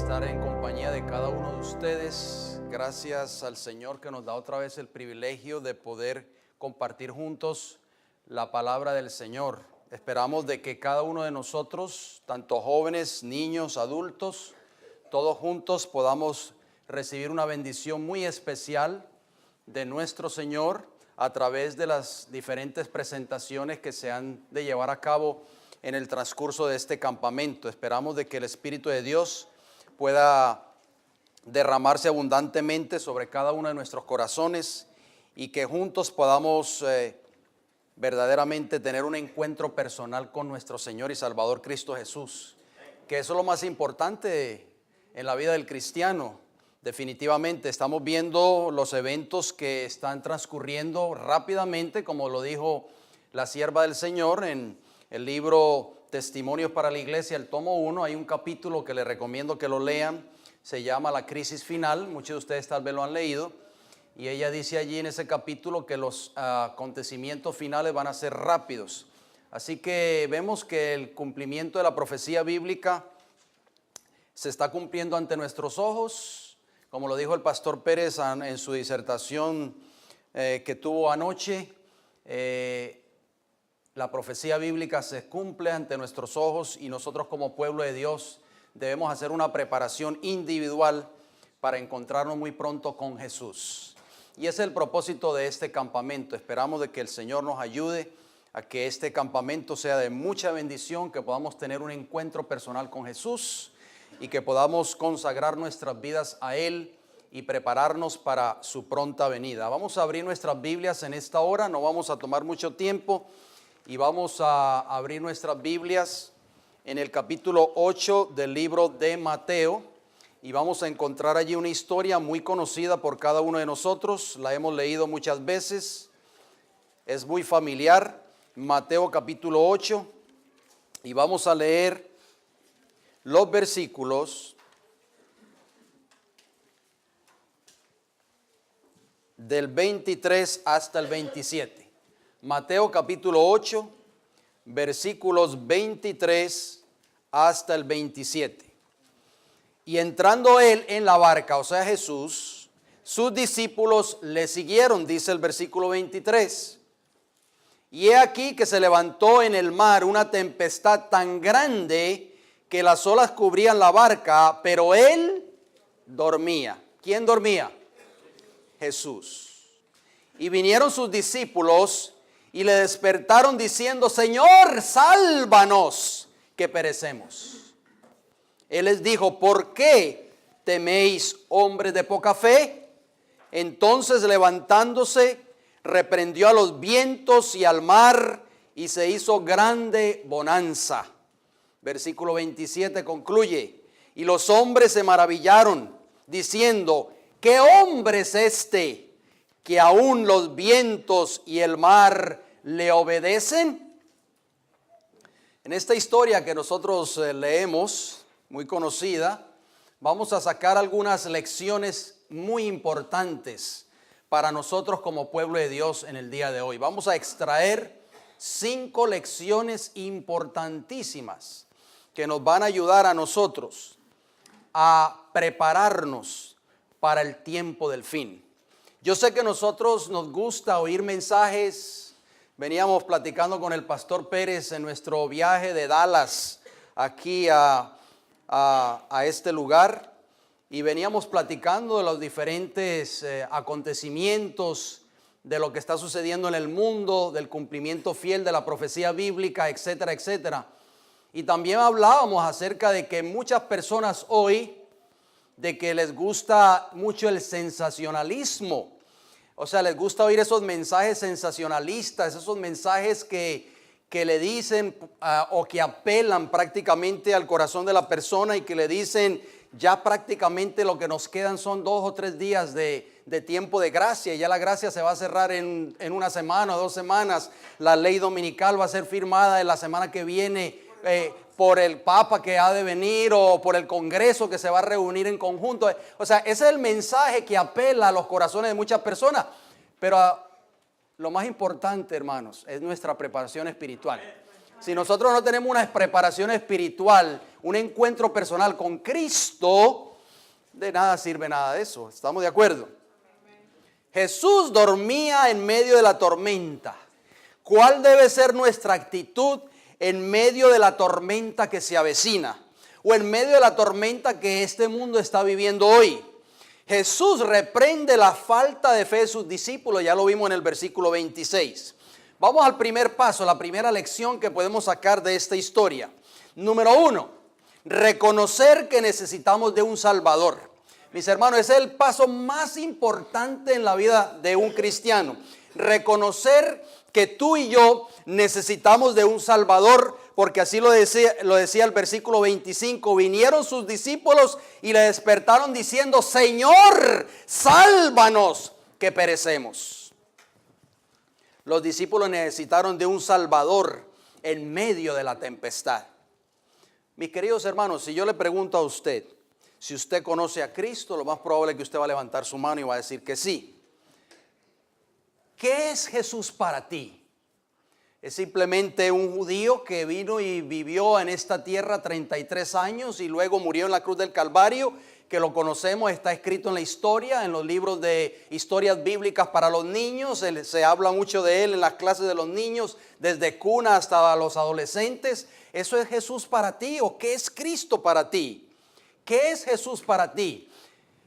estar en compañía de cada uno de ustedes. Gracias al Señor que nos da otra vez el privilegio de poder compartir juntos la palabra del Señor. Esperamos de que cada uno de nosotros, tanto jóvenes, niños, adultos, todos juntos podamos recibir una bendición muy especial de nuestro Señor a través de las diferentes presentaciones que se han de llevar a cabo en el transcurso de este campamento. Esperamos de que el Espíritu de Dios pueda derramarse abundantemente sobre cada uno de nuestros corazones y que juntos podamos verdaderamente tener un encuentro personal con nuestro Señor y Salvador Cristo Jesús, que eso es lo más importante en la vida del cristiano. Definitivamente estamos viendo los eventos que están transcurriendo rápidamente, como lo dijo la sierva del Señor en el libro Testimonios para la Iglesia, el tomo 1, hay un capítulo que les recomiendo que lo lean, se llama La Crisis Final, muchos de ustedes tal vez lo han leído, y ella dice allí en ese capítulo que los acontecimientos finales van a ser rápidos. Así que vemos que el cumplimiento de la profecía bíblica se está cumpliendo ante nuestros ojos, como lo dijo el pastor Pérez en su disertación que tuvo anoche. La profecía bíblica se cumple ante nuestros ojos y nosotros como pueblo de Dios debemos hacer una preparación individual para encontrarnos muy pronto con Jesús. Y ese es el propósito de este campamento. Esperamos de que el Señor nos ayude a que este campamento sea de mucha bendición, que podamos tener un encuentro personal con Jesús y que podamos consagrar nuestras vidas a Él y prepararnos para su pronta venida. Vamos a abrir nuestras Biblias en esta hora, no vamos a tomar mucho tiempo y vamos a abrir nuestras Biblias en el capítulo 8 del libro de Mateo y vamos a encontrar allí una historia muy conocida por cada uno de nosotros, la hemos leído muchas veces, es muy familiar. Mateo capítulo 8 y vamos a leer los versículos del 23 hasta el 27. Mateo capítulo 8, versículos 23 hasta el 27. Y entrando él en la barca, o sea Jesús, sus discípulos le siguieron, dice el versículo 23. Y he aquí que se levantó en el mar una tempestad tan grande que las olas cubrían la barca, pero él dormía. ¿Quién dormía? Jesús. Y vinieron sus discípulos y le despertaron diciendo: Señor, sálvanos, que perecemos. Él les dijo: ¿por qué teméis, hombres de poca fe? Entonces, levantándose, reprendió a los vientos y al mar, y se hizo grande bonanza. Versículo 27 concluye: y los hombres se maravillaron, diciendo: ¿qué hombre es este, que aún los vientos y el mar le obedecen? En esta historia que nosotros leemos, muy conocida, vamos a sacar algunas lecciones muy importantes para nosotros como pueblo de Dios en el día de hoy. Vamos a extraer 5 lecciones importantísimas que nos van a ayudar a nosotros a prepararnos para el tiempo del fin. Yo sé que a nosotros nos gusta oír mensajes. Veníamos platicando con el pastor Pérez en nuestro viaje de Dallas aquí a este lugar y veníamos platicando de los diferentes acontecimientos, de lo que está sucediendo en el mundo, del cumplimiento fiel de la profecía bíblica, etcétera, etcétera. Y también hablábamos acerca de que muchas personas hoy, de que les gusta mucho el sensacionalismo. O sea, les gusta oír esos mensajes sensacionalistas, esos mensajes que le dicen o que apelan prácticamente al corazón de la persona y que le dicen: ya prácticamente lo que nos quedan son 2 o 3 días de tiempo de gracia, y ya la gracia se va a cerrar en una semana o 2 semanas. La ley dominical va a ser firmada en la semana que viene por el Papa que ha de venir o por el Congreso que se va a reunir en conjunto. O sea, ese es el mensaje que apela a los corazones de muchas personas. Pero lo más importante, hermanos, es nuestra preparación espiritual. Si nosotros no tenemos una preparación espiritual, un encuentro personal con Cristo, de nada sirve nada de eso. ¿Estamos de acuerdo? Jesús dormía en medio de la tormenta. ¿Cuál debe ser nuestra actitud en medio de la tormenta que se avecina? O en medio de la tormenta que este mundo está viviendo hoy. Jesús reprende la falta de fe de sus discípulos, ya lo vimos en el versículo 26. Vamos al primer paso, la primera lección que podemos sacar de esta historia. Número 1, reconocer que necesitamos de un Salvador. Mis hermanos, ese es el paso más importante en la vida de un cristiano. Reconocer que tú y yo necesitamos de un Salvador, porque así lo decía el versículo 25. Vinieron sus discípulos y le despertaron diciendo: Señor, sálvanos, que perecemos. Los discípulos necesitaron de un Salvador en medio de la tempestad. Mis queridos hermanos, si yo le pregunto a usted, si usted conoce a Cristo, lo más probable es que usted va a levantar su mano y va a decir que sí. ¿Qué es Jesús para ti? Es simplemente un judío que vino y vivió en esta tierra 33 años y luego murió en la cruz del Calvario, que lo conocemos, está escrito en la historia, en los libros de historias bíblicas para los niños. Se habla mucho de él en las clases de los niños, desde cuna hasta los adolescentes. ¿Eso es Jesús para ti o qué es Cristo para ti? ¿Qué es Jesús para ti?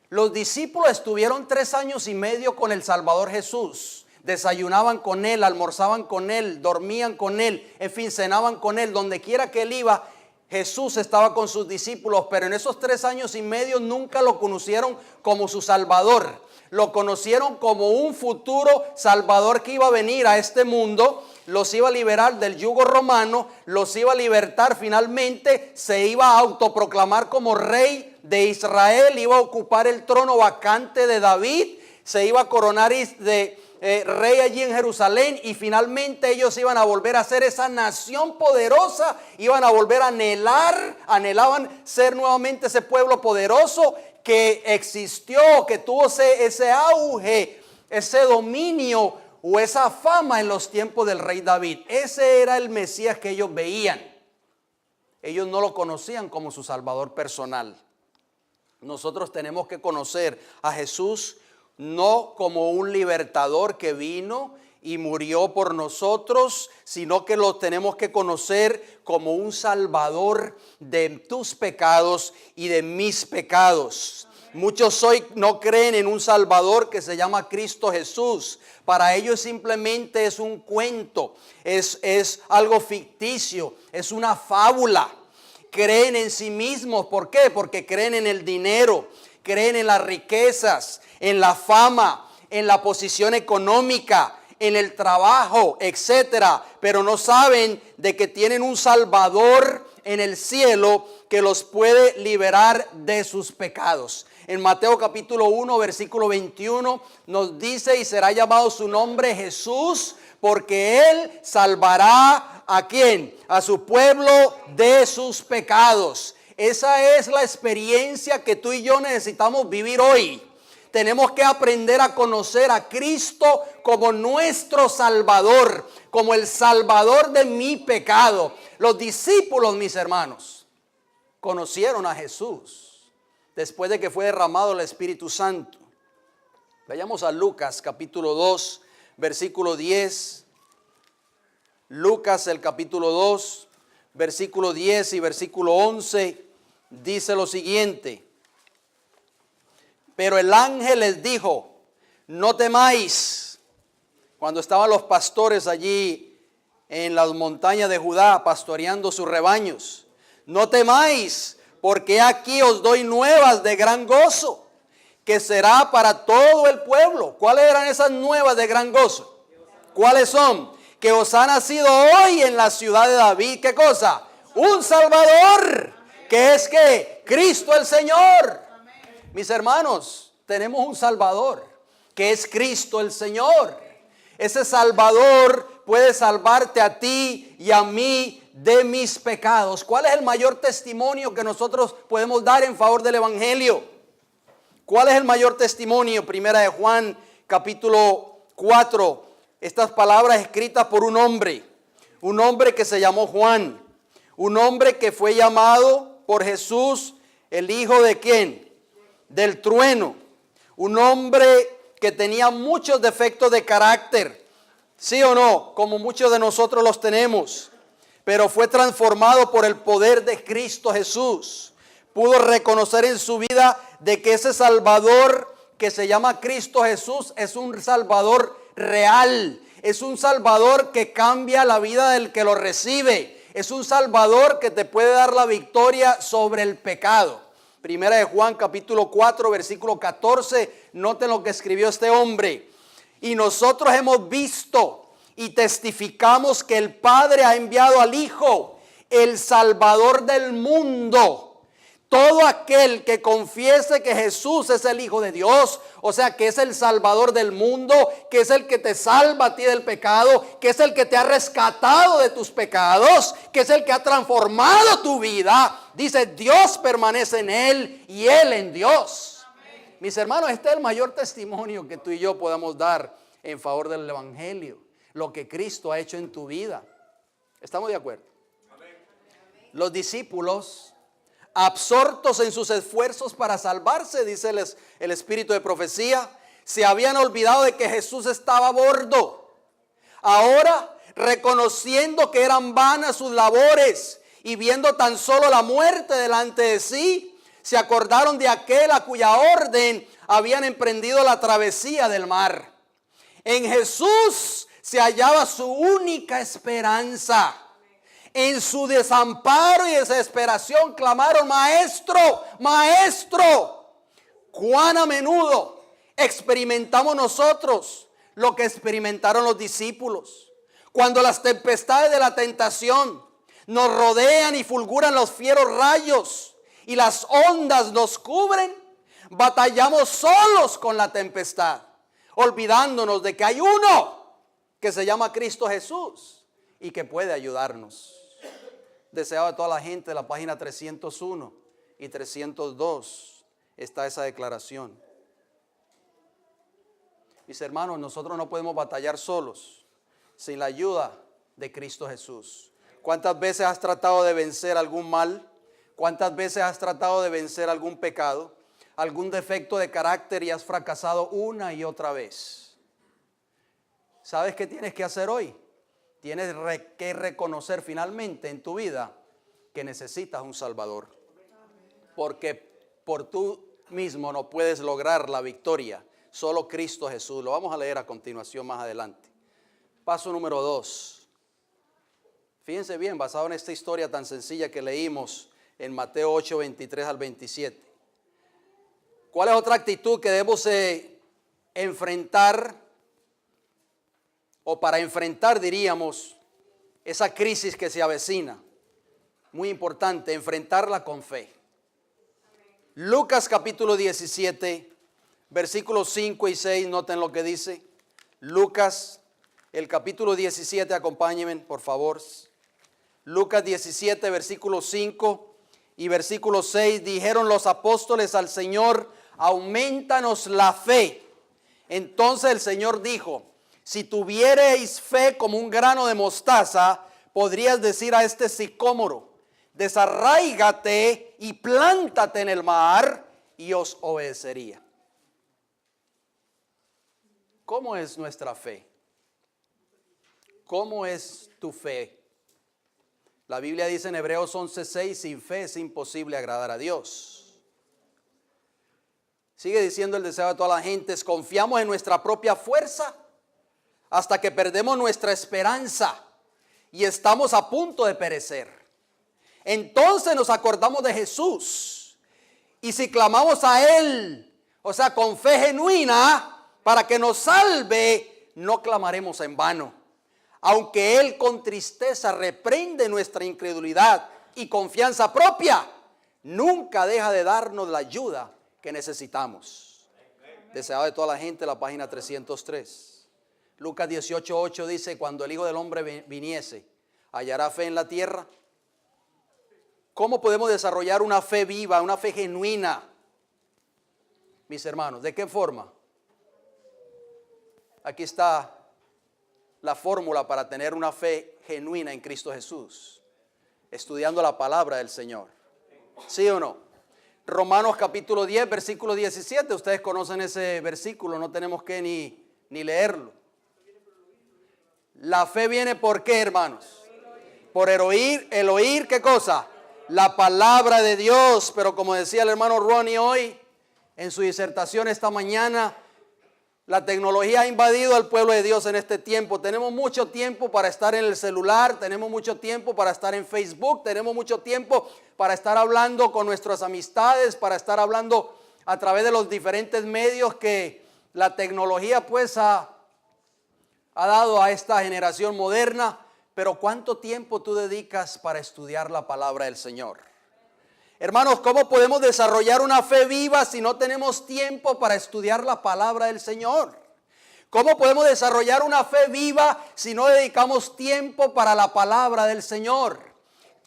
Los discípulos estuvieron 3 años y medio con el Salvador Jesús. Desayunaban con él, almorzaban con él, dormían con él, en fin, cenaban con él. Donde quiera que él iba, Jesús estaba con sus discípulos, pero en esos 3 años y medio nunca lo conocieron como su Salvador. Lo conocieron como un futuro Salvador que iba a venir a este mundo, los iba a liberar del yugo romano, los iba a libertar finalmente, se iba a autoproclamar como rey de Israel, iba a ocupar el trono vacante de David, se iba a coronar de rey allí en Jerusalén, y finalmente ellos iban a volver a ser esa nación poderosa, iban a volver a anhelaban ser nuevamente ese pueblo poderoso que existió, que tuvo ese auge, ese dominio o esa fama en los tiempos del rey David. Ese era el Mesías que ellos veían. Ellos no lo conocían como su Salvador personal. Nosotros tenemos que conocer a Jesús no como un libertador que vino y murió por nosotros, sino que lo tenemos que conocer como un Salvador de tus pecados y de mis pecados. Muchos hoy no creen en un Salvador que se llama Cristo Jesús. Para ellos simplemente es un cuento, es algo ficticio, es una fábula. Creen en sí mismos. ¿Por qué? Porque creen en el dinero, creen en las riquezas, en la fama, en la posición económica, en el trabajo, etcétera, pero no saben de que tienen un Salvador en el cielo que los puede liberar de sus pecados. En Mateo capítulo 1, versículo 21 nos dice: y será llamado su nombre Jesús, porque él salvará ¿a quién? A su pueblo de sus pecados. Esa es la experiencia que tú y yo necesitamos vivir hoy. Tenemos que aprender a conocer a Cristo como nuestro Salvador, como el Salvador de mi pecado. Los discípulos, mis hermanos, conocieron a Jesús después de que fue derramado el Espíritu Santo. Vayamos a Lucas capítulo 2, versículo 10. Lucas el capítulo 2, versículo 10 y versículo 11 dice lo siguiente: pero el ángel les dijo: no temáis. Cuando estaban los pastores allí en las montañas de Judá pastoreando sus rebaños: no temáis, porque aquí os doy nuevas de gran gozo, que será para todo el pueblo. ¿Cuáles eran esas nuevas de gran gozo? ¿Cuáles son? Que os ha nacido hoy en la ciudad de David, ¿qué cosa? Un Salvador, que es que Cristo el Señor. Mis hermanos, tenemos un Salvador, que es Cristo el Señor. Ese Salvador puede salvarte a ti y a mí de mis pecados. ¿Cuál es el mayor testimonio que nosotros podemos dar en favor del Evangelio? ¿Cuál es el mayor testimonio? Primera de Juan, capítulo 4. Estas palabras escritas por un hombre que se llamó Juan. Un hombre que fue llamado por Jesús, el hijo de ¿quién? Del trueno. Un hombre que tenía muchos defectos de carácter, ¿sí o no? Como muchos de nosotros los tenemos. Pero fue transformado por el poder de Cristo Jesús. Pudo reconocer en su vida de que ese Salvador que se llama Cristo Jesús es un Salvador real. Es un Salvador que cambia la vida del que lo recibe. Es un Salvador que te puede dar la victoria sobre el pecado. Primera de Juan capítulo 4 versículo 14. Noten lo que escribió este hombre. Y nosotros hemos visto y testificamos que el Padre ha enviado al Hijo, el Salvador del mundo. Todo aquel que confiese que Jesús es el Hijo de Dios, o sea que es el Salvador del mundo, que es el que te salva a ti del pecado, que es el que te ha rescatado de tus pecados, que es el que ha transformado tu vida, dice Dios permanece en él y él en Dios. Amén. Mis hermanos, este es el mayor testimonio que tú y yo podamos dar en favor del Evangelio, lo que Cristo ha hecho en tu vida. ¿Estamos de acuerdo? Amén. Los discípulos, absortos en sus esfuerzos para salvarse, dice el espíritu de profecía, se habían olvidado de que Jesús estaba a bordo. Ahora, reconociendo que eran vanas sus labores y viendo tan solo la muerte delante de sí, se acordaron de aquel a cuya orden habían emprendido la travesía del mar. En Jesús se hallaba su única esperanza. En su desamparo y desesperación clamaron: Maestro, Maestro. Cuán a menudo experimentamos nosotros lo que experimentaron los discípulos. Cuando las tempestades de la tentación nos rodean y fulguran los fieros rayos y las ondas nos cubren, batallamos solos con la tempestad, olvidándonos de que hay uno que se llama Cristo Jesús y que puede ayudarnos. Deseado de toda la gente, de la página 301 y 302 está esa declaración. Mis hermanos, nosotros no podemos batallar solos sin la ayuda de Cristo Jesús. ¿Cuántas veces has tratado de vencer algún mal? ¿Cuántas veces has tratado de vencer algún pecado, algún defecto de carácter y has fracasado una y otra vez? ¿Sabes qué tienes que hacer hoy? Tienes que reconocer finalmente en tu vida que necesitas un Salvador. Porque por tú mismo no puedes lograr la victoria. Solo Cristo Jesús. Lo vamos a leer a continuación más adelante. Paso número 2. Fíjense bien, basado en esta historia tan sencilla que leímos en Mateo 8, 23 al 27. ¿Cuál es otra actitud que debemos enfrentar? O para enfrentar, diríamos, esa crisis que se avecina. Muy importante, enfrentarla con fe. Lucas capítulo 17, versículos 5 y 6, noten lo que dice. Lucas, el capítulo 17, acompáñenme, por favor. Lucas 17, versículo 5 y versículo 6, dijeron los apóstoles al Señor: aumentanos la fe. Entonces el Señor dijo: si tuviereis fe como un grano de mostaza, podrías decir a este sicómoro: desarráigate y plántate en el mar, y os obedecería. ¿Cómo es nuestra fe? ¿Cómo es tu fe? La Biblia dice en Hebreos 11:6, sin fe es imposible agradar a Dios. Sigue diciendo el deseo de toda la gente: confiamos en nuestra propia fuerza hasta que perdemos nuestra esperanza y estamos a punto de perecer. Entonces nos acordamos de Jesús, y si clamamos a Él, o sea, con fe genuina, para que nos salve, no clamaremos en vano. Aunque Él con tristeza reprende nuestra incredulidad y confianza propia, nunca deja de darnos la ayuda que necesitamos. Deseado de toda la gente, la página 303. Lucas 18:8 dice: cuando el Hijo del Hombre viniese, ¿hallará fe en la tierra? ¿Cómo podemos desarrollar una fe viva, una fe genuina? Mis hermanos, ¿de qué forma? Aquí está la fórmula para tener una fe genuina en Cristo Jesús. Estudiando la palabra del Señor. ¿Sí o no? Romanos capítulo 10, versículo 17. Ustedes conocen ese versículo, no tenemos que ni leerlo. La fe viene ¿por qué, hermanos? Por el oír, ¿qué cosa? La palabra de Dios. Pero como decía el hermano Ronnie hoy, en su disertación esta mañana, la tecnología ha invadido al pueblo de Dios en este tiempo. Tenemos mucho tiempo para estar en el celular, tenemos mucho tiempo para estar en Facebook, tenemos mucho tiempo para estar hablando con nuestras amistades, para estar hablando a través de los diferentes medios que la tecnología pues ha dado a esta generación moderna. Pero ¿cuánto tiempo tú dedicas para estudiar la palabra del Señor? Hermanos, ¿cómo podemos desarrollar una fe viva si no tenemos tiempo para estudiar la palabra del Señor? ¿Cómo podemos desarrollar una fe viva si no dedicamos tiempo para la palabra del Señor?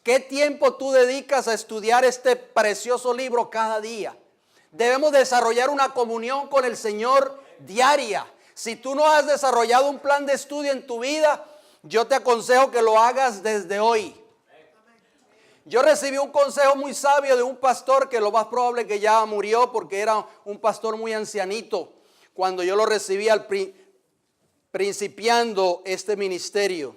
¿Qué tiempo tú dedicas a estudiar este precioso libro cada día? Debemos desarrollar una comunión con el Señor diaria. Si tú no has desarrollado un plan de estudio en tu vida, yo te aconsejo que lo hagas desde hoy. Yo recibí un consejo muy sabio de un pastor que lo más probable que ya murió porque era un pastor muy ancianito cuando yo lo recibí principiando este ministerio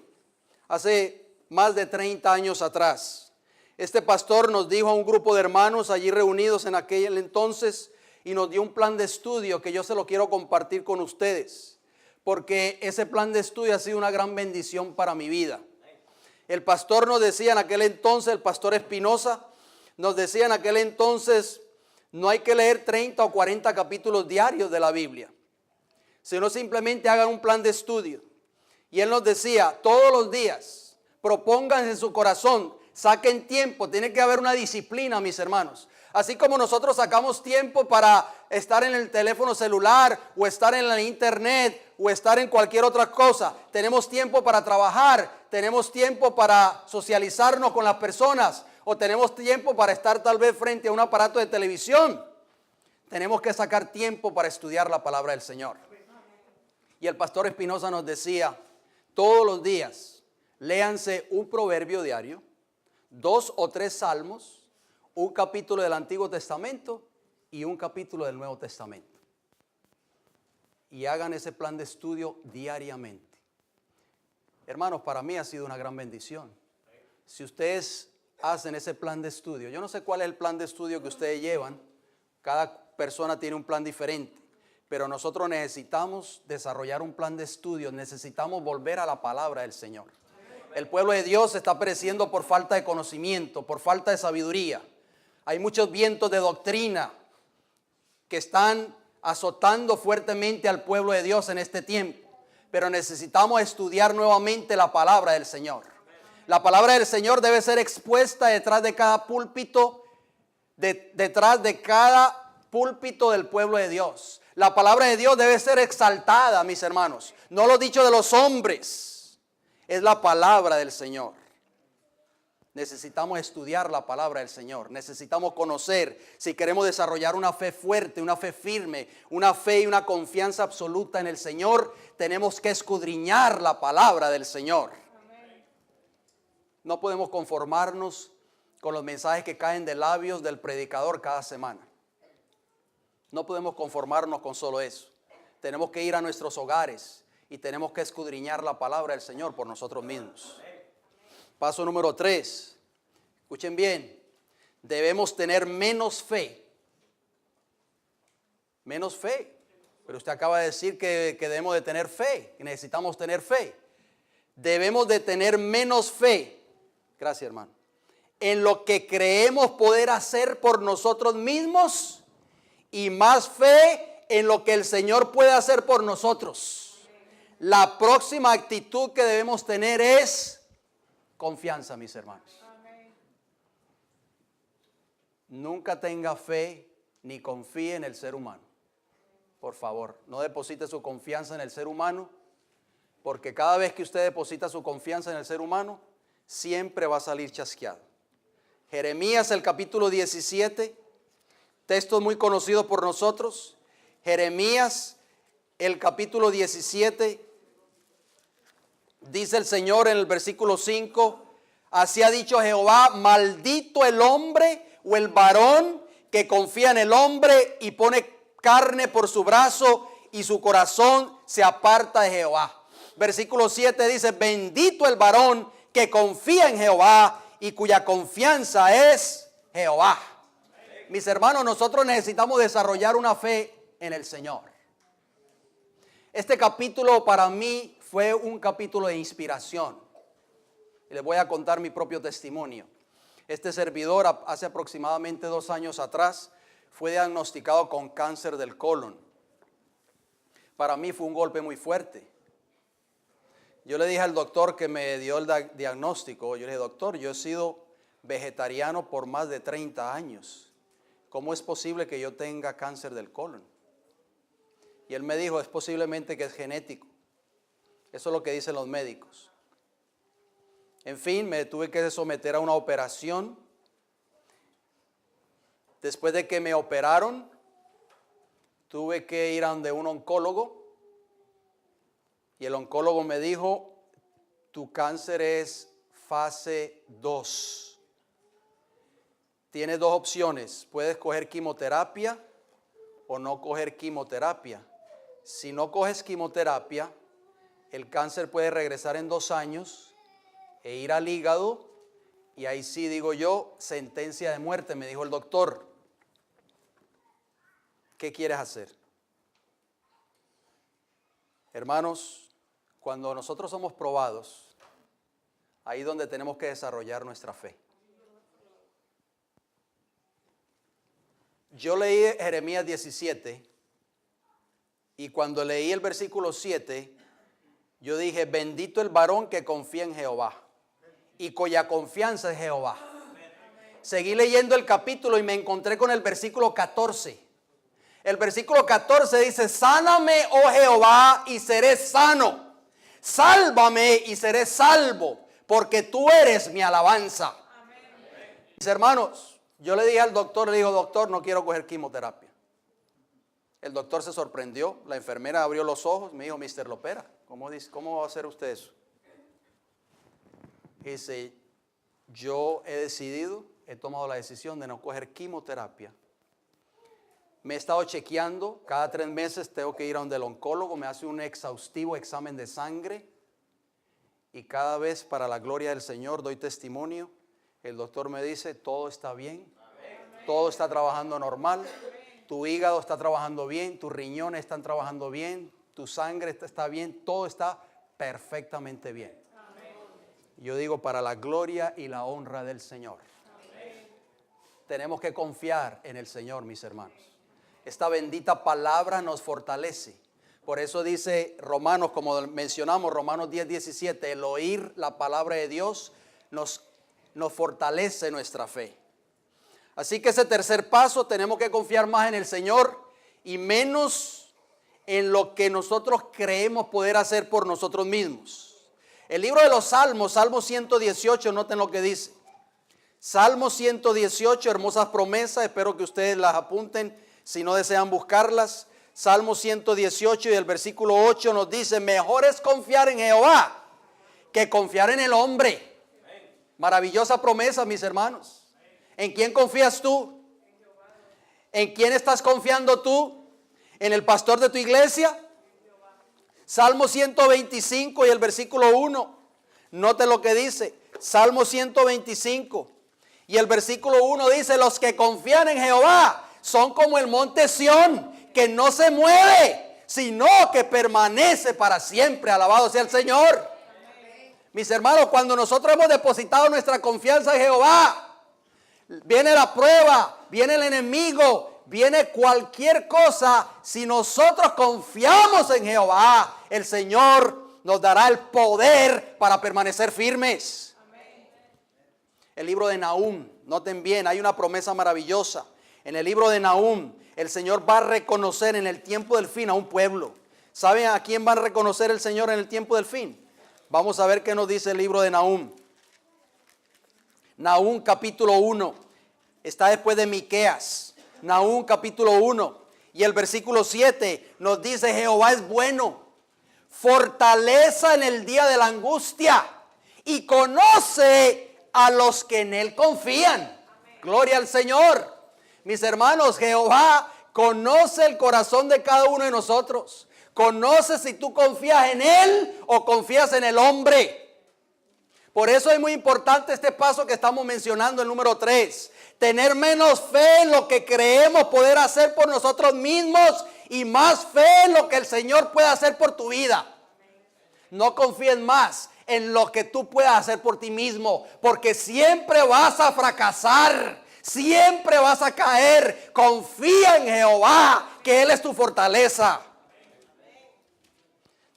hace más de 30 años atrás. Este pastor nos dijo a un grupo de hermanos allí reunidos en aquel entonces y nos dio un plan de estudio que yo se lo quiero compartir con ustedes porque ese plan de estudio ha sido una gran bendición para mi vida. El pastor nos decía en aquel entonces, el pastor Espinosa, nos decía en aquel entonces, no hay que leer 30 o 40 capítulos diarios de la Biblia, sino simplemente hagan un plan de estudio. Y él nos decía, todos los días, propónganse en su corazón, saquen tiempo, tiene que haber una disciplina, mis hermanos. Así como nosotros sacamos tiempo para estar en el teléfono celular o estar en la internet o estar en cualquier otra cosa. Tenemos tiempo para trabajar, tenemos tiempo para socializarnos con las personas o tenemos tiempo para estar tal vez frente a un aparato de televisión. Tenemos que sacar tiempo para estudiar la palabra del Señor. Y el pastor Espinosa nos decía, todos los días, léanse un proverbio diario, 2 o 3 salmos, un capítulo del Antiguo Testamento y un capítulo del Nuevo Testamento. Y hagan ese plan de estudio diariamente. Hermanos, para mí ha sido una gran bendición. Si ustedes hacen ese plan de estudio, yo no sé cuál es el plan de estudio que ustedes llevan, cada persona tiene un plan diferente, pero nosotros necesitamos desarrollar un plan de estudio, necesitamos volver a la palabra del Señor. El pueblo de Dios está pereciendo por falta de conocimiento, por falta de sabiduría. Hay muchos vientos de doctrina que están azotando fuertemente al pueblo de Dios en este tiempo. Pero necesitamos estudiar nuevamente la palabra del Señor. La palabra del Señor debe ser expuesta detrás de cada púlpito, detrás de cada púlpito del pueblo de Dios. La palabra de Dios debe ser exaltada, mis hermanos. No lo dicho de los hombres, es la palabra del Señor. Necesitamos estudiar la palabra del Señor. Necesitamos conocer. Si queremos desarrollar una fe fuerte, una fe firme, una fe y una confianza absoluta en el Señor, tenemos que escudriñar la palabra del Señor. No podemos conformarnos con los mensajes que caen de labios del predicador cada semana. No podemos conformarnos con solo eso. Tenemos que ir a nuestros hogares y tenemos que escudriñar la palabra del Señor por nosotros mismos. Paso número 3, escuchen bien, debemos tener menos fe. Menos fe, pero usted acaba de decir que debemos de tener fe, que necesitamos tener fe. Debemos de tener menos fe, gracias hermano, en lo que creemos poder hacer por nosotros mismos y más fe en lo que el Señor puede hacer por nosotros. La próxima actitud que debemos tener es confianza, mis hermanos. Nunca tenga fe ni confíe en el ser humano. Por favor, no deposite su confianza en el ser humano, porque cada vez que usted deposita su confianza en el ser humano, siempre va a salir chasqueado. Jeremías, el capítulo 17, texto muy conocido por nosotros. Jeremías, el capítulo 17, dice el Señor en el versículo 5, así ha dicho Jehová, maldito el hombre o el varón que confía en el hombre y pone carne por su brazo y su corazón se aparta de Jehová. Versículo 7 dice, bendito el varón que confía en Jehová y cuya confianza es Jehová. Mis hermanos, nosotros necesitamos desarrollar una fe en el Señor. Este capítulo para mí fue un capítulo de inspiración. Y les voy a contar mi propio testimonio. Este servidor hace aproximadamente 2 años atrás fue diagnosticado con cáncer del colon. Para mí fue un golpe muy fuerte. Yo le dije al doctor que me dio el diagnóstico, yo le dije, doctor, yo he sido vegetariano por más de 30 años. ¿Cómo es posible que yo tenga cáncer del colon? Y él me dijo, es posiblemente que es genético. Eso es lo que dicen los médicos. En fin, me tuve que someter a una operación. Después de que me operaron, tuve que ir a donde un oncólogo. Y el oncólogo me dijo, tu cáncer es fase 2. Tienes 2 opciones. Puedes coger quimioterapia o no coger quimioterapia. Si no coges quimioterapia, el cáncer puede regresar en 2 años e ir al hígado. Y ahí sí, digo yo, sentencia de muerte, me dijo el doctor. ¿Qué quieres hacer? Hermanos, cuando nosotros somos probados, ahí es donde tenemos que desarrollar nuestra fe. Yo leí Jeremías 17 y cuando leí el versículo 7, yo dije, bendito el varón que confía en Jehová y cuya confianza es Jehová. Seguí leyendo el capítulo y me encontré con el versículo 14. El versículo 14 dice, sáname, oh Jehová, y seré sano. Sálvame y seré salvo, porque tú eres mi alabanza. Amén. Mis hermanos, yo le dije al doctor, le digo, doctor, no quiero coger quimioterapia. El doctor se sorprendió, la enfermera abrió los ojos, me dijo, Mr. Lopera, ¿cómo va a hacer usted eso? Dice, yo he tomado la decisión de no coger quimioterapia. Me he estado chequeando, cada 3 meses tengo que ir a donde el oncólogo, me hace un exhaustivo examen de sangre y cada vez para la gloria del Señor doy testimonio. El doctor me dice, todo está bien, todo está trabajando normal, tu hígado está trabajando bien, tus riñones están trabajando bien, tu sangre está bien, todo está perfectamente bien. Yo digo, para la gloria y la honra del Señor. Tenemos que confiar en el Señor, mis hermanos. Esta bendita palabra nos fortalece. Por eso dice Romanos, como mencionamos, Romanos 10:17, el oír la palabra de Dios nos fortalece nuestra fe. Así que ese tercer paso, tenemos que confiar más en el Señor y menos en lo que nosotros creemos poder hacer por nosotros mismos. El libro de los Salmos, Salmo 118, noten lo que dice. Salmo 118, hermosas promesas, espero que ustedes las apunten si no desean buscarlas. Salmo 118 y el versículo 8 nos dice, mejor es confiar en Jehová que confiar en el hombre. Maravillosa promesa, mis hermanos. ¿En quién confías tú? ¿En quién estás confiando tú? ¿En el pastor de tu iglesia? Salmo 125 y el versículo 1. Note lo que dice. Salmo 125 y el versículo 1 dice, los que confían en Jehová son como el monte Sión, que no se mueve, sino que permanece para siempre. Alabado sea el Señor. Amén. Mis hermanos, cuando nosotros hemos depositado nuestra confianza en Jehová, viene la prueba, viene el enemigo, viene cualquier cosa. Si nosotros confiamos en Jehová, el Señor nos dará el poder para permanecer firmes. Amén. El libro de Nahum, noten bien, hay una promesa maravillosa. En el libro de Nahum, el Señor va a reconocer en el tiempo del fin a un pueblo. ¿Saben a quién va a reconocer el Señor en el tiempo del fin? Vamos a ver qué nos dice el libro de Nahum. Nahum capítulo 1. Está después de Miqueas. Nahum capítulo 1. Y el versículo 7 nos dice, Jehová es bueno, fortaleza en el día de la angustia y conoce a los que en él confían. Gloria al Señor. Mis hermanos, Jehová conoce el corazón de cada uno de nosotros. Conoce si tú confías en Él o confías en el hombre. Por eso es muy importante este paso que estamos mencionando, el número 3. Tener menos fe en lo que creemos poder hacer por nosotros mismos y más fe en lo que el Señor puede hacer por tu vida. No confíes más en lo que tú puedas hacer por ti mismo, porque siempre vas a fracasar, siempre vas a caer. Confía en Jehová, que Él es tu fortaleza.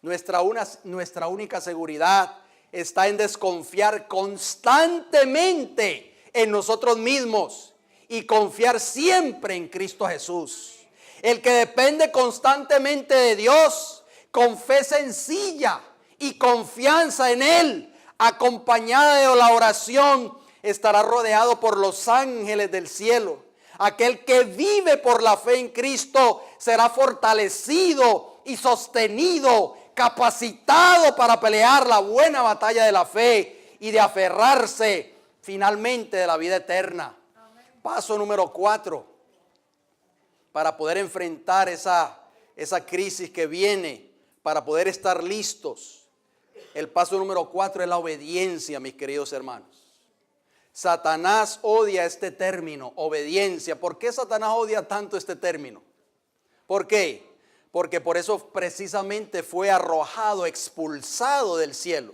Nuestra única seguridad está en desconfiar constantemente en nosotros mismos y confiar siempre en Cristo Jesús. El que depende constantemente de Dios, con fe sencilla y confianza en Él, acompañada de la oración, estará rodeado por los ángeles del cielo. Aquel que vive por la fe en Cristo será fortalecido y sostenido, capacitado para pelear la buena batalla de la fe y de aferrarse finalmente de la vida eterna. Paso número 4, para poder enfrentar esa crisis que viene, para poder estar listos. El paso número 4 es la obediencia, mis queridos hermanos. Satanás odia este término, obediencia. ¿Por qué Satanás odia tanto este término? ¿Por qué? Porque por eso precisamente fue arrojado, expulsado del cielo.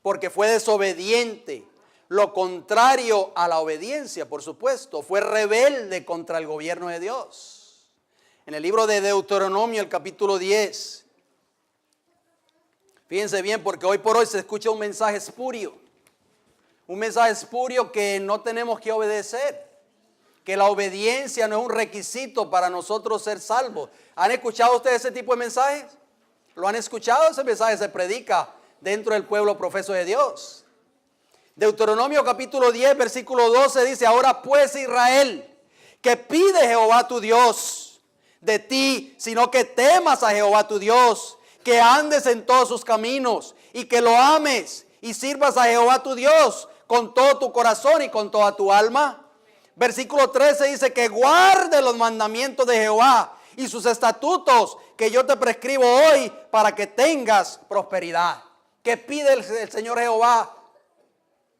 Porque fue desobediente. Lo contrario a la obediencia, por supuesto, fue rebelde contra el gobierno de Dios. En el libro de Deuteronomio, el capítulo 10. Fíjense bien, porque hoy por hoy se escucha un mensaje espurio. Un mensaje espurio que no tenemos que obedecer. Que la obediencia no es un requisito para nosotros ser salvos. ¿Han escuchado ustedes ese tipo de mensajes? ¿Lo han escuchado? Ese mensaje se predica dentro del pueblo profeso de Dios. Deuteronomio capítulo 10, versículo 12 dice: ahora pues, Israel, que pide Jehová tu Dios de ti, sino que temas a Jehová tu Dios, que andes en todos sus caminos y que lo ames y sirvas a Jehová tu Dios con todo tu corazón y con toda tu alma. Versículo 13 dice que guarde los mandamientos de Jehová y sus estatutos que yo te prescribo hoy para que tengas prosperidad. ¿Qué pide el Señor Jehová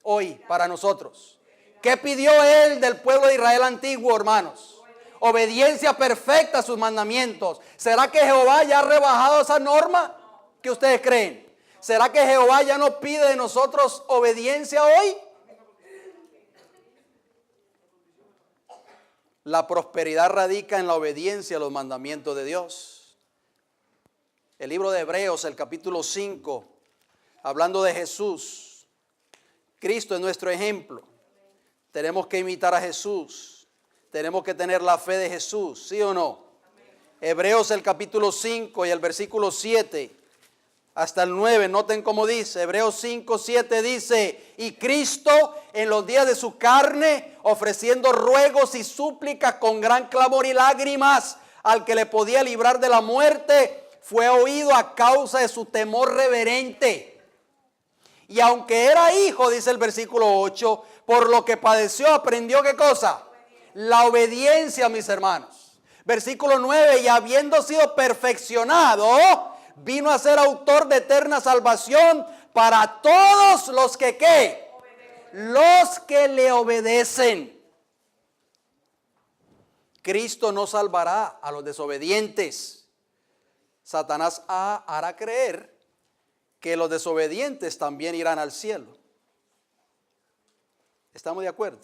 hoy para nosotros? ¿Qué pidió Él del pueblo de Israel antiguo, hermanos? Obediencia perfecta a sus mandamientos. ¿Será que Jehová ya ha rebajado esa norma? ¿Qué ustedes creen? ¿Será que Jehová ya no pide de nosotros obediencia hoy? La prosperidad radica en la obediencia a los mandamientos de Dios. El libro de Hebreos, el capítulo 5, hablando de Jesús. Cristo es nuestro ejemplo. Tenemos que imitar a Jesús. Tenemos que tener la fe de Jesús, ¿sí o no? Hebreos, el capítulo 5 y el versículo 7 hasta el 9, noten cómo dice. Hebreos 5, 7 dice: y Cristo en los días de su carne, ofreciendo ruegos y súplicas con gran clamor y lágrimas al que le podía librar de la muerte, fue oído a causa de su temor reverente. Y aunque era hijo, dice el versículo 8, por lo que padeció aprendió ¿qué cosa? La obediencia, mis hermanos. Versículo 9, y habiendo sido perfeccionado, vino a ser autor de eterna salvación para todos los que ¿qué? Los que le obedecen. Cristo no salvará a los desobedientes. Satanás hará creer que los desobedientes también irán al cielo. ¿Estamos de acuerdo?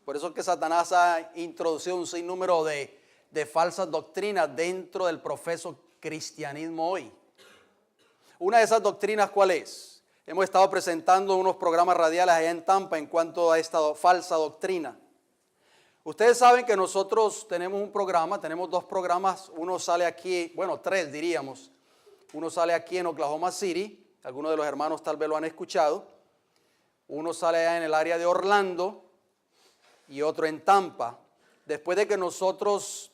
Por eso es que Satanás ha introducido un sinnúmero de falsas doctrinas dentro del profeso cristianismo hoy. Una de esas doctrinas, ¿cuál es? Hemos estado presentando unos programas radiales allá en Tampa en cuanto a esta falsa doctrina. Ustedes saben que nosotros tenemos un programa, tenemos dos programas. Uno sale aquí, bueno, tres diríamos. Uno sale aquí en Oklahoma City, algunos de los hermanos tal vez lo han escuchado. Uno sale allá en el área de Orlando y otro en Tampa. Después de que nosotros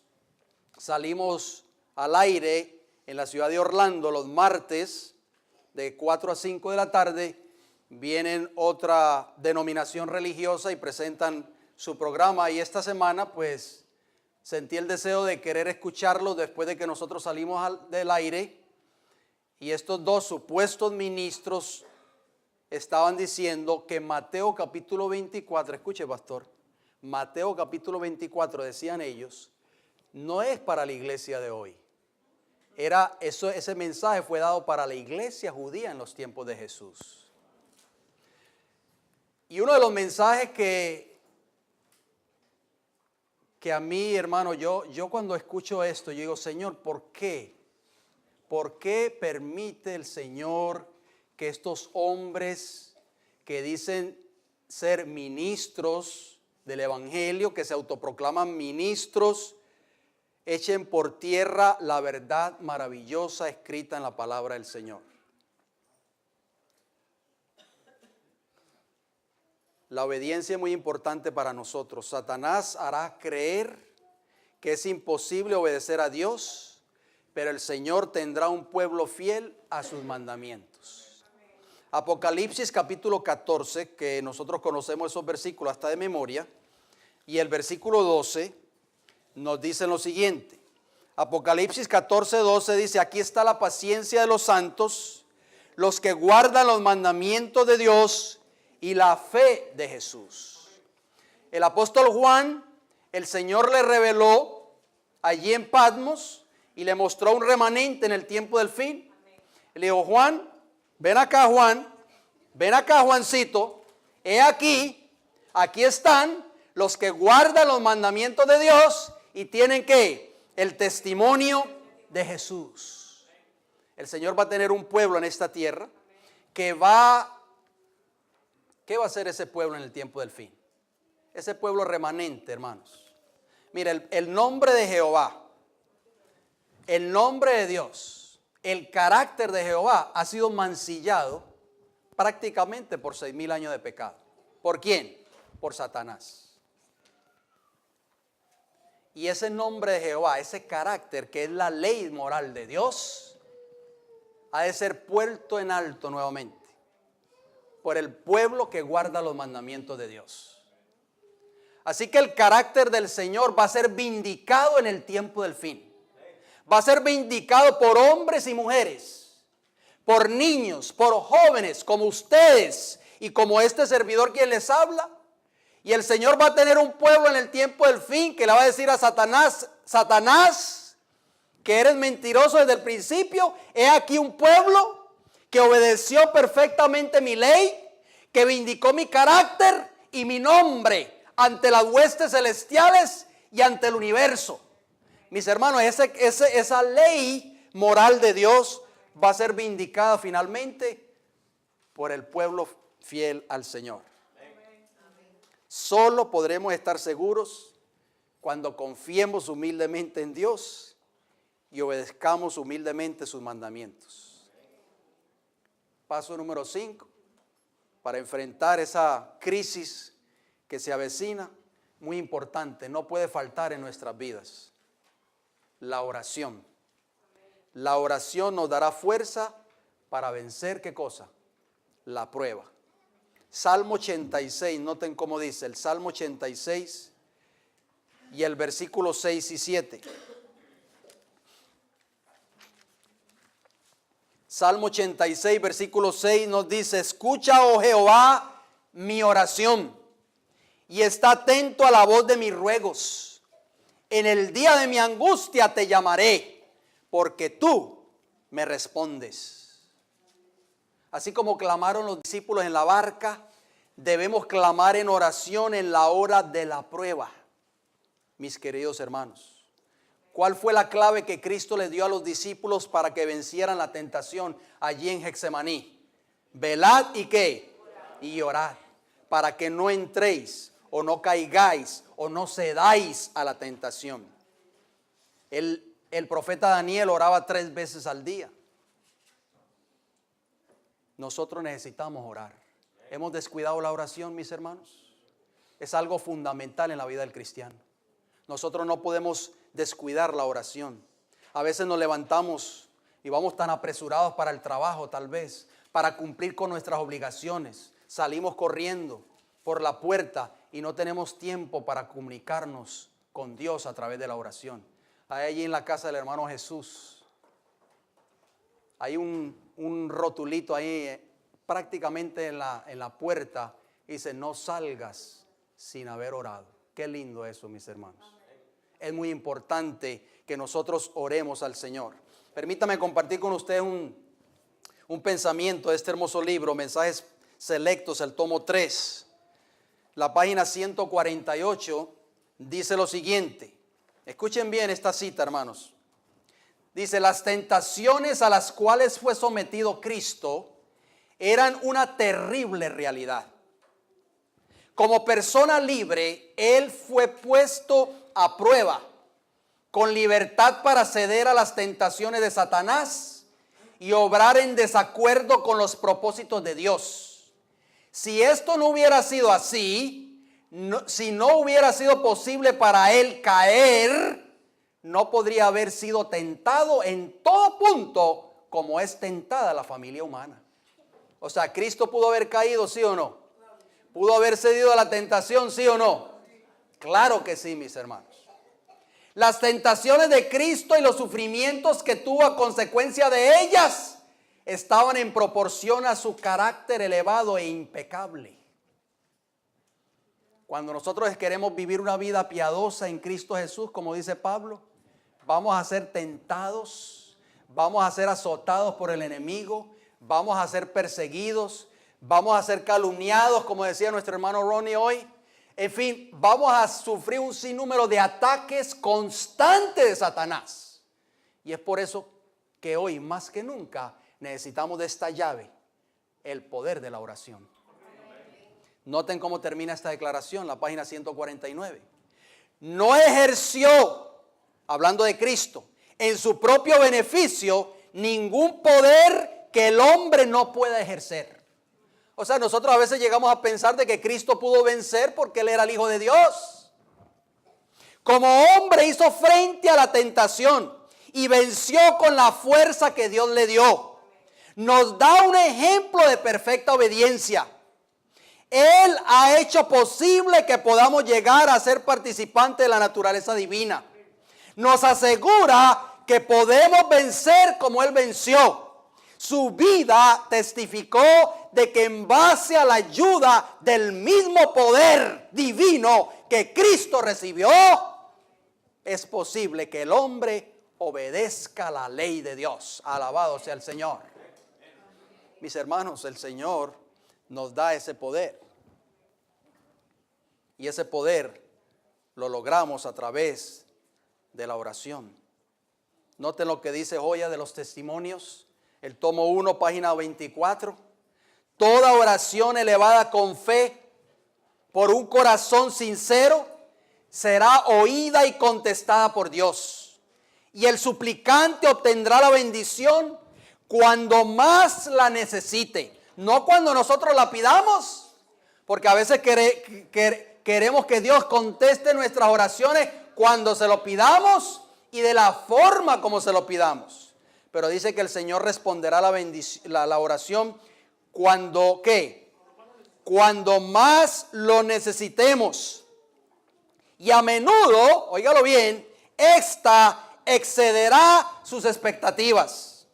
salimos al aire en la ciudad de Orlando los martes de 4 a 5 de la tarde, vienen otra denominación religiosa y presentan su programa, y esta semana pues sentí el deseo de querer escucharlo después de que nosotros salimos del aire, y estos dos supuestos ministros estaban diciendo que Mateo capítulo 24, escuche pastor, Mateo capítulo 24, decían ellos, no es para la iglesia de hoy. Ese mensaje fue dado para la iglesia judía en los tiempos de Jesús. Y uno de los mensajes que a mí, hermano, yo cuando escucho esto, yo digo, Señor, ¿por qué? ¿Por qué permite el Señor que estos hombres que dicen ser ministros del Evangelio, que se autoproclaman ministros, echen por tierra la verdad maravillosa escrita en la palabra del Señor? La obediencia es muy importante para nosotros. Satanás hará creer que es imposible obedecer a Dios, pero el Señor tendrá un pueblo fiel a sus mandamientos. Apocalipsis capítulo 14, que nosotros conocemos esos versículos hasta de memoria, y el versículo 12 nos dice lo siguiente. Apocalipsis 14, 12 dice, aquí está la paciencia de los santos, los que guardan los mandamientos de Dios y la fe de Jesús. El apóstol Juan, el Señor le reveló allí en Patmos y le mostró un remanente en el tiempo del fin. Le dijo, Juan, ven acá Juancito, he aquí están los que guardan los mandamientos de Dios y tienen que el testimonio de Jesús. El Señor va a tener un pueblo en esta tierra que ¿qué va a hacer ese pueblo en el tiempo del fin? Ese pueblo remanente, hermanos. Mira, el nombre de Jehová, el nombre de Dios, el carácter de Jehová ha sido mancillado prácticamente por 6,000 años de pecado. ¿Por quién? Por Satanás. Y ese nombre de Jehová, ese carácter que es la ley moral de Dios, ha de ser puesto en alto nuevamente por el pueblo que guarda los mandamientos de Dios. Así que el carácter del Señor va a ser vindicado en el tiempo del fin. Va a ser vindicado por hombres y mujeres, por niños, por jóvenes como ustedes y como este servidor quien les habla. Y el Señor va a tener un pueblo en el tiempo del fin que le va a decir a Satanás, Satanás, que eres mentiroso desde el principio. He aquí un pueblo que obedeció perfectamente mi ley, que vindicó mi carácter y mi nombre ante las huestes celestiales y ante el universo. Mis hermanos, esa ley moral de Dios va a ser vindicada finalmente por el pueblo fiel al Señor. Solo podremos estar seguros cuando confiemos humildemente en Dios y obedezcamos humildemente sus mandamientos. Paso número 5, para enfrentar esa crisis que se avecina, muy importante, no puede faltar en nuestras vidas, la oración. La oración nos dará fuerza para vencer, ¿qué cosa? La prueba. Salmo 86, noten cómo dice, el Salmo 86 y el versículo 6 y 7. Salmo 86, versículo 6 nos dice, escucha, oh Jehová, mi oración, y está atento a la voz de mis ruegos. En el día de mi angustia te llamaré, porque tú me respondes. Así como clamaron los discípulos en la barca, debemos clamar en oración en la hora de la prueba. Mis queridos hermanos, ¿cuál fue la clave que Cristo le dio a los discípulos para que vencieran la tentación allí en Getsemaní? Velad y ¿qué? Y orad, para que no entréis o no caigáis o no cedáis a la tentación. El profeta Daniel oraba 3 veces al día. Nosotros necesitamos orar. ¿Hemos descuidado la oración, mis hermanos? Es algo fundamental en la vida del cristiano. Nosotros no podemos descuidar la oración. A veces nos levantamos y vamos tan apresurados para el trabajo, tal vez, para cumplir con nuestras obligaciones. Salimos corriendo por la puerta y no tenemos tiempo para comunicarnos con Dios a través de la oración. Allí en la casa del hermano Jesús hay un rotulito ahí prácticamente en la puerta. Dice: no salgas sin haber orado. Qué lindo eso, mis hermanos. Es muy importante que nosotros oremos al Señor. Permítame compartir con ustedes un pensamiento de este hermoso libro, Mensajes Selectos, el tomo 3. La página 148 dice lo siguiente. Escuchen bien esta cita, hermanos. Dice: las tentaciones a las cuales fue sometido Cristo eran una terrible realidad. Como persona libre, Él fue puesto a prueba, con libertad para ceder a las tentaciones de Satanás y obrar en desacuerdo con los propósitos de Dios. Si esto no hubiera sido así, si no hubiera sido posible para Él caer, no podría haber sido tentado en todo punto como es tentada la familia humana. O sea, ¿Cristo pudo haber caído, sí o no? ¿Pudo haber cedido a la tentación, sí o no? Claro que sí, mis hermanos. Las tentaciones de Cristo y los sufrimientos que tuvo a consecuencia de ellas estaban en proporción a su carácter elevado e impecable. Cuando nosotros queremos vivir una vida piadosa en Cristo Jesús, como dice Pablo, vamos a ser tentados, vamos a ser azotados por el enemigo, vamos a ser perseguidos, vamos a ser calumniados, como decía nuestro hermano Ronnie hoy. En fin, vamos a sufrir un sinnúmero de ataques constantes de Satanás. Y es por eso que hoy, más que nunca, necesitamos de esta llave, el poder de la oración. Noten cómo termina esta declaración, la página 149. No ejerció, hablando de Cristo, en su propio beneficio, ningún poder que el hombre no pueda ejercer. O sea, nosotros a veces llegamos a pensar de que Cristo pudo vencer porque Él era el Hijo de Dios. Como hombre hizo frente a la tentación y venció con la fuerza que Dios le dio. Nos da un ejemplo de perfecta obediencia. Él ha hecho posible que podamos llegar a ser participantes de la naturaleza divina. Nos asegura que podemos vencer como Él venció. Su vida testificó de que en base a la ayuda del mismo poder divino que Cristo recibió, es posible que el hombre obedezca la ley de Dios. Alabado sea el Señor. Mis hermanos, el Señor nos da ese poder. Y ese poder lo logramos a través de la oración. Noten lo que dice Joya de los Testimonios. El tomo 1, página 24. Toda oración elevada con fe por un corazón sincero será oída y contestada por Dios. Y el suplicante obtendrá la bendición cuando más la necesite. No cuando nosotros la pidamos, porque a veces queremos que Dios conteste nuestras oraciones cuando se lo pidamos y de la forma como se lo pidamos. Pero dice que el Señor responderá la oración cuando, ¿qué? Cuando más lo necesitemos. Y a menudo, óigalo bien, esta excederá sus expectativas.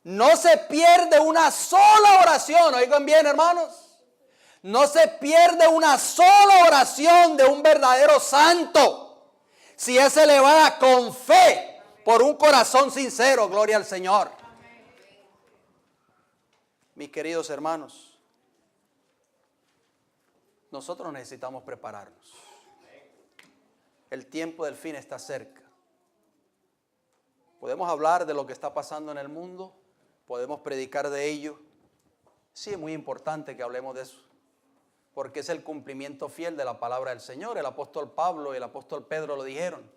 No se pierde una sola oración, oigan bien, hermanos. No se pierde una sola oración de un verdadero santo, si es elevada con fe. Por un corazón sincero, gloria al Señor. Mis queridos hermanos, nosotros necesitamos prepararnos. El tiempo del fin está cerca. Podemos hablar de lo que está pasando en el mundo, podemos predicar de ello. Sí, es muy importante que hablemos de eso, porque es el cumplimiento fiel de la palabra del Señor. El apóstol Pablo y el apóstol Pedro lo dijeron.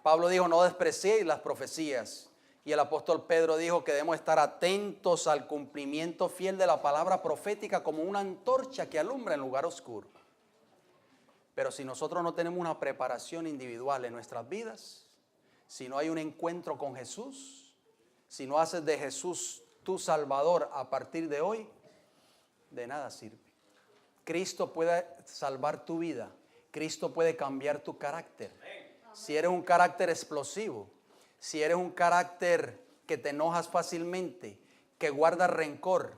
Pablo dijo: no despreciéis las profecías. Y el apóstol Pedro dijo que debemos estar atentos al cumplimiento fiel de la palabra profética como una antorcha que alumbra en lugar oscuro. Pero si nosotros no tenemos una preparación individual en nuestras vidas, si no hay un encuentro con Jesús, si no haces de Jesús tu Salvador a partir de hoy, de nada sirve. Cristo puede salvar tu vida. Cristo puede cambiar tu carácter. Si eres un carácter explosivo, si eres un carácter que te enojas fácilmente, que guardas rencor,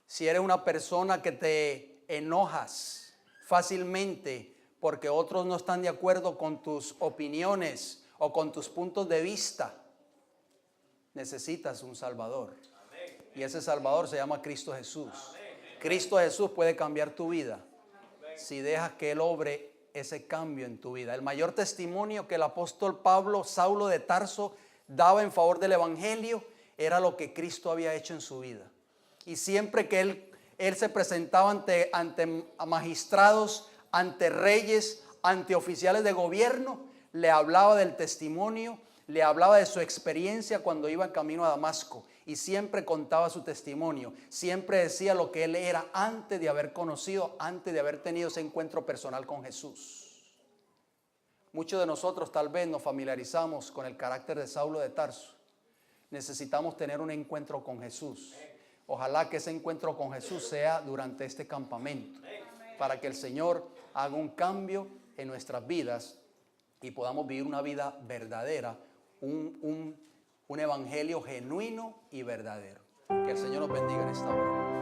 si eres una persona que te enojas fácilmente porque otros no están de acuerdo con tus opiniones o con tus puntos de vista, necesitas un Salvador. Y ese Salvador se llama Cristo Jesús. Cristo Jesús puede cambiar tu vida si dejas que Él obre ese cambio en tu vida. El mayor testimonio que el apóstol Pablo, Saulo de Tarso, daba en favor del evangelio era lo que Cristo había hecho en su vida. Y siempre que él se presentaba ante magistrados, ante reyes, ante oficiales de gobierno, le hablaba del testimonio, le hablaba de su experiencia cuando iba en camino a Damasco. Y siempre contaba su testimonio, siempre decía lo que él era antes de haber conocido, antes de haber tenido ese encuentro personal con Jesús. Muchos de nosotros tal vez nos familiarizamos con el carácter de Saulo de Tarso. Necesitamos tener un encuentro con Jesús. Ojalá que ese encuentro con Jesús sea durante este campamento, para que el Señor haga un cambio en nuestras vidas y podamos vivir una vida verdadera, un evangelio genuino y verdadero. Que el Señor nos bendiga en esta hora.